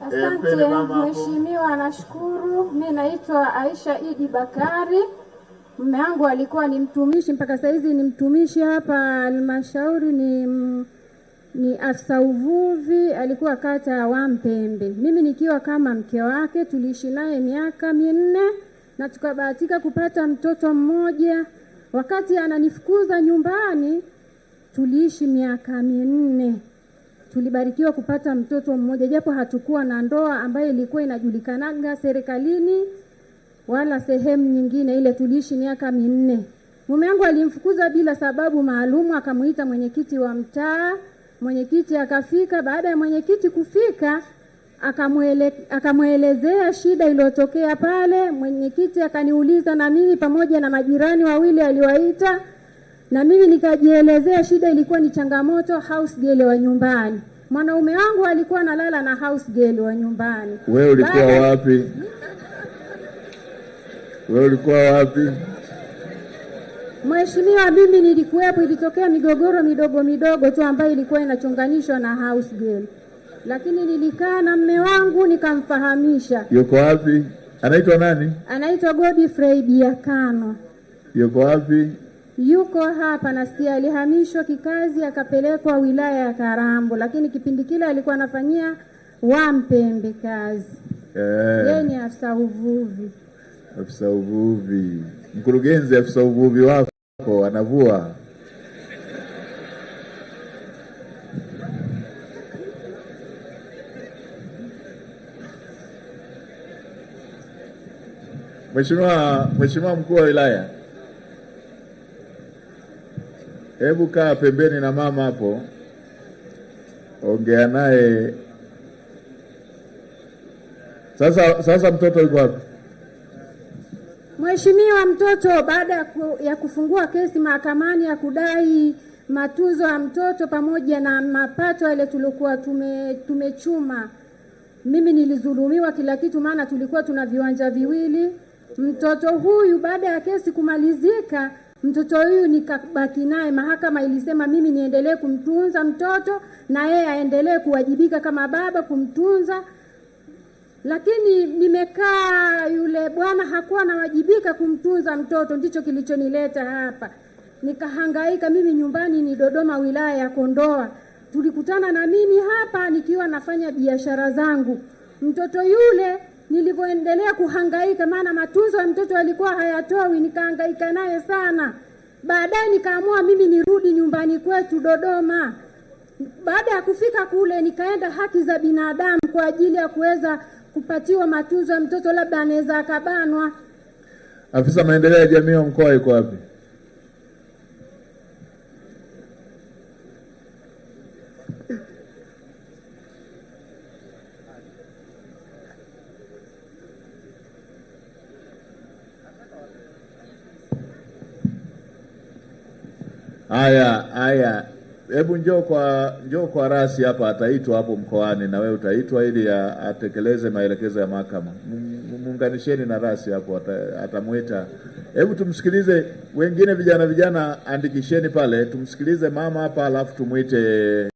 Asante mheshimiwa, nashukuru. Mimi naitwa Aisha Idi Bakari. Mume wangu alikuwa ni mtumishi, mpaka saizi ni mtumishi hapa halmashauri, ni afisa uvuvi, alikuwa kata ya Wampembe. Mimi nikiwa kama mke wake, tuliishi naye miaka 4 na tukabahatika kupata mtoto mmoja. Wakati ananifukuza nyumbani tuliishi miaka 4. Tulibarikiwa kupata mtoto mmoja, japo hatukuwa na ndoa ambayo ilikuwa inajulikanaga serikalini wala sehemu nyingine ile. Tuliishi miaka 4. Mume wangu alimfukuza bila sababu maalumu, akamuita mwenyekiti wa mtaa. Mwenyekiti akafika. Baada ya mwenyekiti kufika, akamuelezea shida iliyotokea pale. Mwenyekiti akaniuliza na mimi pamoja na majirani wawili aliwaita, na mimi nikajielezea. Shida ilikuwa ni changamoto house girl wa nyumbani. Mwanaume wangu alikuwa analala na house girl wa nyumbani. Wewe ulikuwa wapi? Wewe ulikuwa wapi? Mheshimiwa, mimi nilikuwepo. Ilitokea migogoro midogo tu ambayo ilikuwa inachonganishwa na house girl, lakini nilikaa na mume wangu nikamfahamisha. Yuko wapi? Anaitwa nani? Anaitwa Godfrey Biakano. Yuko wapi? Yuko hapa. Nasikia alihamishwa kikazi akapelekwa wilaya ya Karambo, lakini kipindi kile alikuwa anafanyia Wampembe kazi. Yeye ni afisa uvuvi. Afisa uvuvi. Mkurugenzi, afisa uvuvi wako anavua. Mheshimiwa mkuu wa wilaya, hebu kaa pembeni na mama hapo, ongea naye. Sasa mtoto yuko wapi? Mheshimiwa, mtoto baada ya kufungua kesi mahakamani ya kudai matunzo ya mtoto pamoja na mapato yale tulikuwa tumechuma, mimi nilizulumiwa kila kitu, maana tulikuwa tuna viwanja viwili. Mtoto huyu baada ya kesi kumalizika, mtoto huyu nikabaki naye. Mahakama ilisema mimi niendelee kumtunza mtoto na yeye aendelee kuwajibika kama baba kumtunza, lakini nimekaa, yule bwana hakuwa anawajibika kumtunza mtoto. Ndicho kilichonileta hapa. Nikahangaika. Mimi nyumbani ni Dodoma, wilaya ya Kondoa. Tulikutana na mimi hapa nikiwa nafanya biashara zangu. Mtoto yule nilivyoendelea kuhangaika, maana matunzo ya mtoto alikuwa hayatoi, nikahangaika naye sana. Baadaye nikaamua mimi nirudi nyumbani kwetu Dodoma. Baada ya kufika kule, nikaenda haki za binadamu kwa ajili ya kuweza kupatiwa matunzo ya mtoto, labda anaweza akabanwa. Afisa maendeleo ya jamii wa mkoa yuko wapi? Haya. Hebu njoo kwa rasi hapa, ataitwa hapo mkoani na wewe utaitwa ili atekeleze maelekezo ya mahakama. Muunganisheni na rasi hapo, atamuita. Hebu tumsikilize. Wengine vijana andikisheni pale, tumsikilize mama hapa alafu tumuite